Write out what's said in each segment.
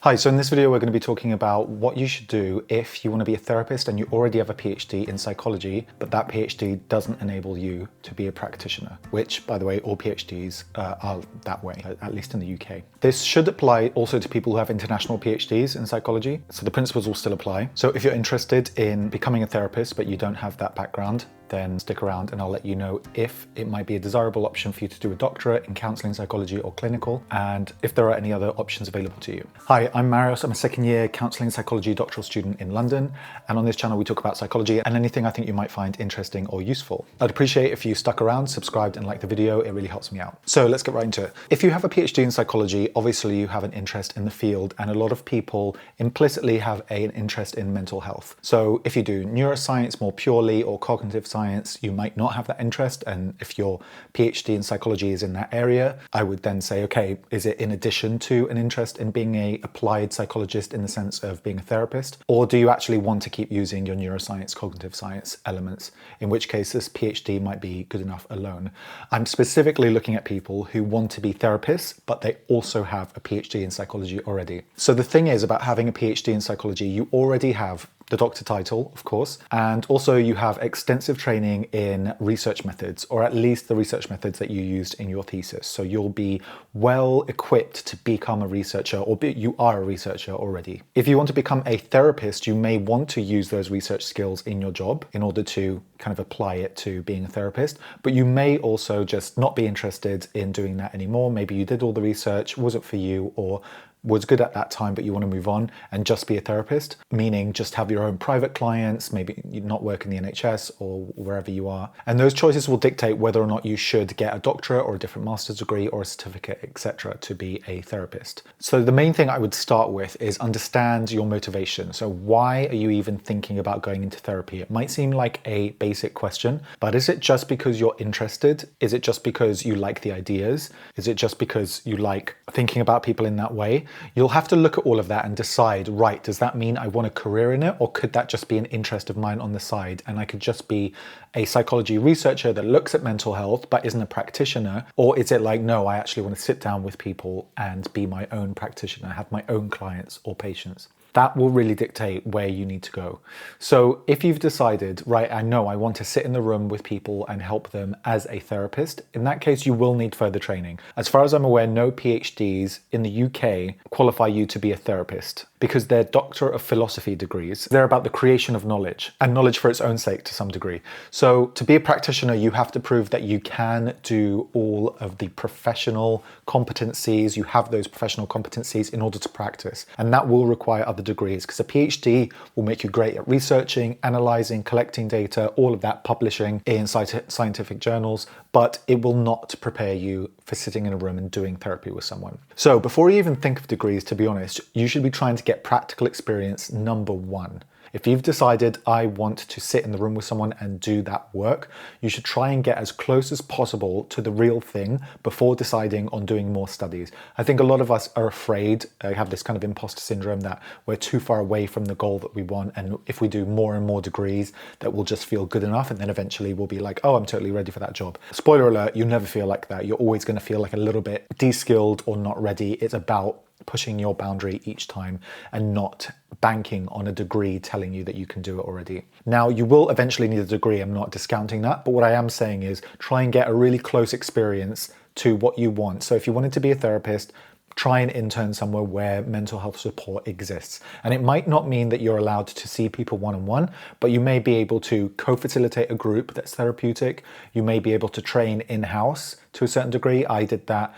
Hi, so in this video we're going to be talking about what you should do if you want to be a therapist and you already have a PhD in psychology, but that PhD doesn't enable you to be a practitioner, which, by the way, all PhDs are that way, at least in the UK. This should apply also to people who have international PhDs in psychology, so the principles will still apply. So if you're interested in becoming a therapist but you don't have that background, then stick around and I'll let you know if it might be a desirable option for you to do a doctorate in counselling, psychology or clinical, and if there are any other options available to you. Hi, I'm Marius. I'm a second year counselling psychology doctoral student in London, and on this channel we talk about psychology and anything I think you might find interesting or useful. I'd appreciate if you stuck around, subscribed and liked the video. It really helps me out. So let's get right into it. If you have a PhD in psychology, obviously you have an interest in the field, and a lot of people implicitly have an interest in mental health. So if you do neuroscience more purely or cognitive science, you might not have that interest, and if your PhD in psychology is in that area, I would then say, okay, is it in addition to an interest in being an applied psychologist in the sense of being a therapist, or do you actually want to keep using your neuroscience, cognitive science elements, in which case this PhD might be good enough alone. I'm specifically looking at people who want to be therapists, but they also have a PhD in psychology already. So the thing is about having a PhD in psychology, you already have the doctor title, of course, and also you have extensive training in research methods, or at least the research methods that you used in your thesis. So you'll be well equipped to become a researcher, or you are a researcher already. If you want to become a therapist, you may want to use those research skills in your job in order to kind of apply it to being a therapist, but you may also just not be interested in doing that anymore. Maybe you did all the research, wasn't for you, or was good at that time, but you want to move on and just be a therapist, meaning just have your own private clients, maybe you not work in the NHS or wherever you are. And those choices will dictate whether or not you should get a doctorate or a different master's degree or a certificate, etc., to be a therapist. So the main thing I would start with is understand your motivation. So why are you even thinking about going into therapy? It might seem like a basic question, but is it just because you're interested? Is it just because you like the ideas? Is it just because you like thinking about people in that way? You'll have to look at all of that and decide, right, does that mean I want a career in it, or could that just be an interest of mine on the side and I could just be a psychology researcher that looks at mental health but isn't a practitioner? Or is it like, no, I actually want to sit down with people and be my own practitioner, have my own clients or patients? That will really dictate where you need to go. So if you've decided, right, I know I want to sit in the room with people and help them as a therapist, in that case, you will need further training. As far as I'm aware, no PhDs in the UK qualify you to be a therapist because they're Doctor of Philosophy degrees. They're about the creation of knowledge, and knowledge for its own sake to some degree. So to be a practitioner, you have to prove that you can do all of the professional competencies. You have those professional competencies in order to practice, and that will require other degrees, because a PhD will make you great at researching, analyzing, collecting data, all of that, publishing in scientific journals, but it will not prepare you for sitting in a room and doing therapy with someone. So before you even think of degrees, to be honest, you should be trying to get practical experience number one. If you've decided I want to sit in the room with someone and do that work, you should try and get as close as possible to the real thing before deciding on doing more studies. I think a lot of us are afraid, have this kind of imposter syndrome that we're too far away from the goal that we want, and if we do more and more degrees that we'll just feel good enough, and then eventually we'll be like, oh, I'm totally ready for that job. Spoiler alert, you never feel like that. You're always going to feel like a little bit de-skilled or not ready. It's about pushing your boundary each time and not banking on a degree telling you that you can do it already. Now, you will eventually need a degree, I'm not discounting that, but what I am saying is try and get a really close experience to what you want. So if you wanted to be a therapist, try and intern somewhere where mental health support exists. And it might not mean that you're allowed to see people one-on-one, but you may be able to co-facilitate a group that's therapeutic. You may be able to train in-house to a certain degree. I did that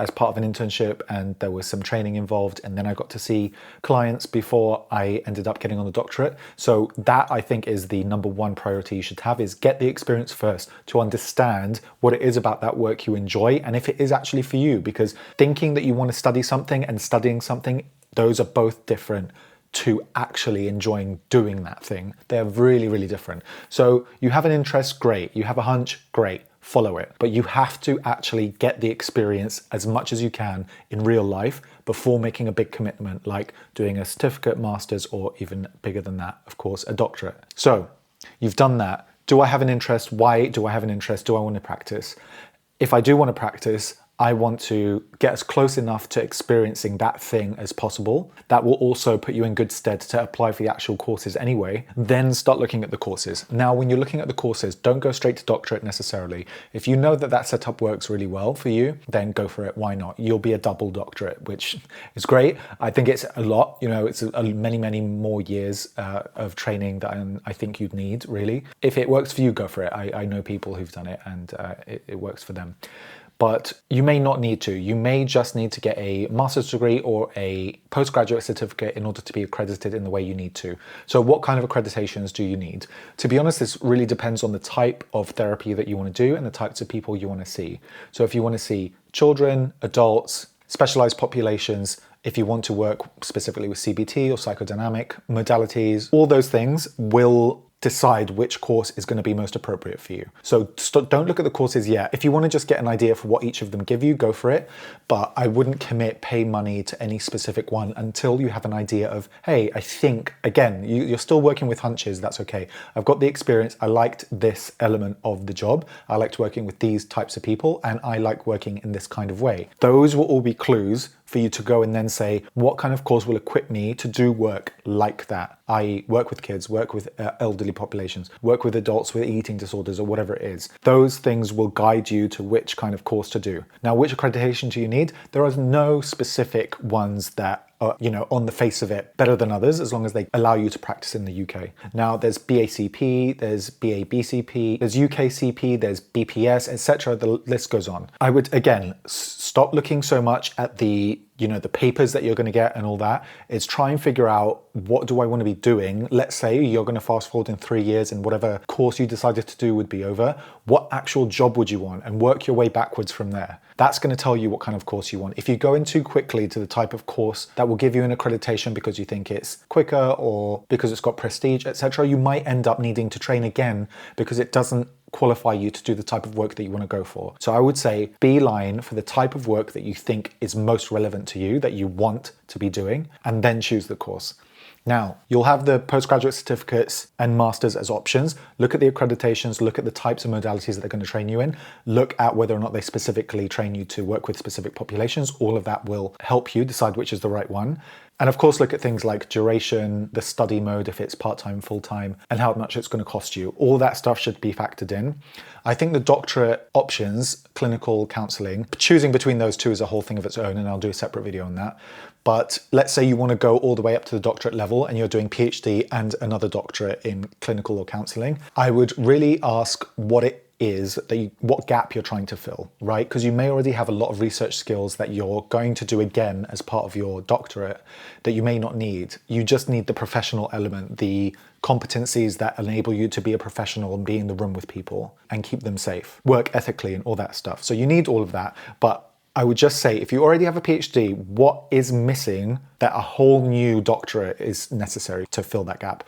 as part of an internship, and there was some training involved, and then I got to see clients before I ended up getting on the doctorate. So that, I think, is the number one priority you should have, is get the experience first to understand what it is about that work you enjoy and if it is actually for you, because thinking that you want to study something and studying something, those are both different to actually enjoying doing that thing. They're really, really different. So you have an interest, great. You have a hunch, great. Follow it. But you have to actually get the experience as much as you can in real life before making a big commitment, like doing a certificate, master's, or even bigger than that, of course, a doctorate. So you've done that. Do I have an interest? Why do I have an interest? Do I want to practice? If I do want to practice, I want to get as close enough to experiencing that thing as possible. That will also put you in good stead to apply for the actual courses anyway. Then start looking at the courses. Now, when you're looking at the courses, don't go straight to doctorate necessarily. If you know that that setup works really well for you, then go for it. Why not? You'll be a double doctorate, which is great. I think it's a lot, it's many, many more years of training that I think you'd need, really. If it works for you, go for it. I know people who've done it and it works for them. But you may not need to. You may just need to get a master's degree or a postgraduate certificate in order to be accredited in the way you need to. So what kind of accreditations do you need? To be honest, this really depends on the type of therapy that you want to do and the types of people you want to see. So if you want to see children, adults, specialized populations, if you want to work specifically with CBT or psychodynamic modalities, all those things will decide which course is going to be most appropriate for you. So don't look at the courses yet. If you want to just get an idea for what each of them give you, go for it. But I wouldn't pay money to any specific one until you have an idea of, hey, I think, again, you're still working with hunches, that's okay. I've got the experience, I liked this element of the job, I liked working with these types of people, and I like working in this kind of way. Those will all be clues for you to go and then say, what kind of course will equip me to do work like that? I work with kids, work with elderly populations, work with adults with eating disorders or whatever it is. Those things will guide you to which kind of course to do. Now, which accreditation do you need? There are no specific ones that are, on the face of it, better than others, as long as they allow you to practice in the UK. Now, there's BACP, there's BABCP, there's UKCP, there's BPS, etc. The list goes on. I would, again, stop looking so much at the papers that you're going to get and all that. Is try and figure out, what do I want to be doing? Let's say you're going to fast forward in 3 years and whatever course you decided to do would be over. What actual job would you want? And work your way backwards from there. That's going to tell you what kind of course you want. If you go in too quickly to the type of course that will give you an accreditation because you think it's quicker or because it's got prestige, etc., you might end up needing to train again because it doesn't qualify you to do the type of work that you want to go for. So I would say beeline for the type of work that you think is most relevant to you, that you want to be doing, and then choose the course. Now, you'll have the postgraduate certificates and masters as options. Look at the accreditations, look at the types of modalities that they're going to train you in, look at whether or not they specifically train you to work with specific populations. All of that will help you decide which is the right one. And of course, look at things like duration, the study mode, if it's part-time, full-time, and how much it's going to cost you. All that stuff should be factored in. I think the doctorate options, clinical counselling, choosing between those two is a whole thing of its own, and I'll do a separate video on that. But let's say you want to go all the way up to the doctorate level and you're doing PhD and another doctorate in clinical or counselling. I would really ask what gap you're trying to fill, right? Because you may already have a lot of research skills that you're going to do again as part of your doctorate that you may not need. You just need the professional element, the competencies that enable you to be a professional and be in the room with people and keep them safe, work ethically and all that stuff. So you need all of that. But I would just say, if you already have a PhD, what is missing that a whole new doctorate is necessary to fill that gap?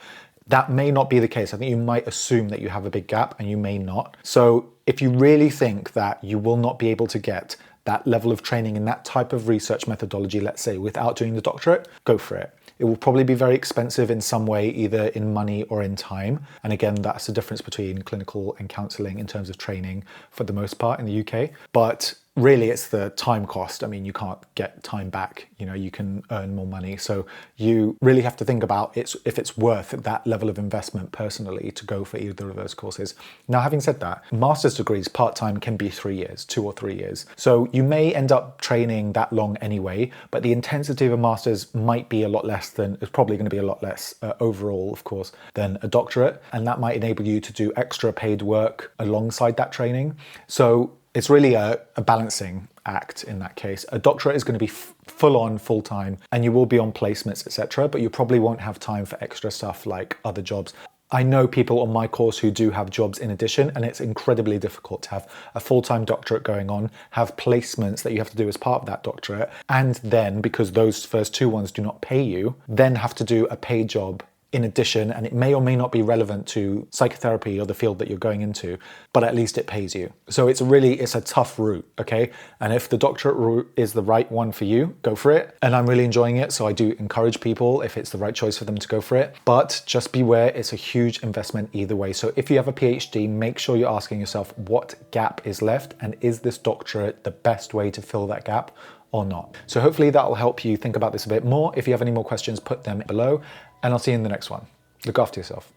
That may not be the case. I think you might assume that you have a big gap and you may not. So if you really think that you will not be able to get that level of training in that type of research methodology, let's say, without doing the doctorate, go for it. It will probably be very expensive in some way, either in money or in time. And again, that's the difference between clinical and counselling in terms of training for the most part in the UK. But really, it's the time cost. I mean, you can't get time back. You can earn more money. So you really have to think about if it's worth that level of investment personally to go for either of those courses. Now, having said that, master's degrees part-time can be 3 years, 2 or 3 years. So you may end up training that long anyway, but the intensity of a master's might be a lot less it's probably going to be a lot less overall, of course, than a doctorate. And that might enable you to do extra paid work alongside that training. So it's really a balancing act in that case. A doctorate is going to be full on, full time, and you will be on placements, etc. But you probably won't have time for extra stuff like other jobs. I know people on my course who do have jobs in addition, and it's incredibly difficult to have a full-time doctorate going on, have placements that you have to do as part of that doctorate, and then, because those first 2 ones do not pay you, then have to do a paid job in addition, and it may or may not be relevant to psychotherapy or the field that you're going into, but at least it pays you. So it's a tough route, okay? And if the doctorate route is the right one for you, go for it. And I'm really enjoying it, so I do encourage people, if it's the right choice for them, to go for it. But just beware, it's a huge investment either way. So if you have a PhD, make sure you're asking yourself what gap is left, and is this doctorate the best way to fill that gap or not? So hopefully that will help you think about this a bit more. If you have any more questions, put them below, and I'll see you in the next one. Look after yourself.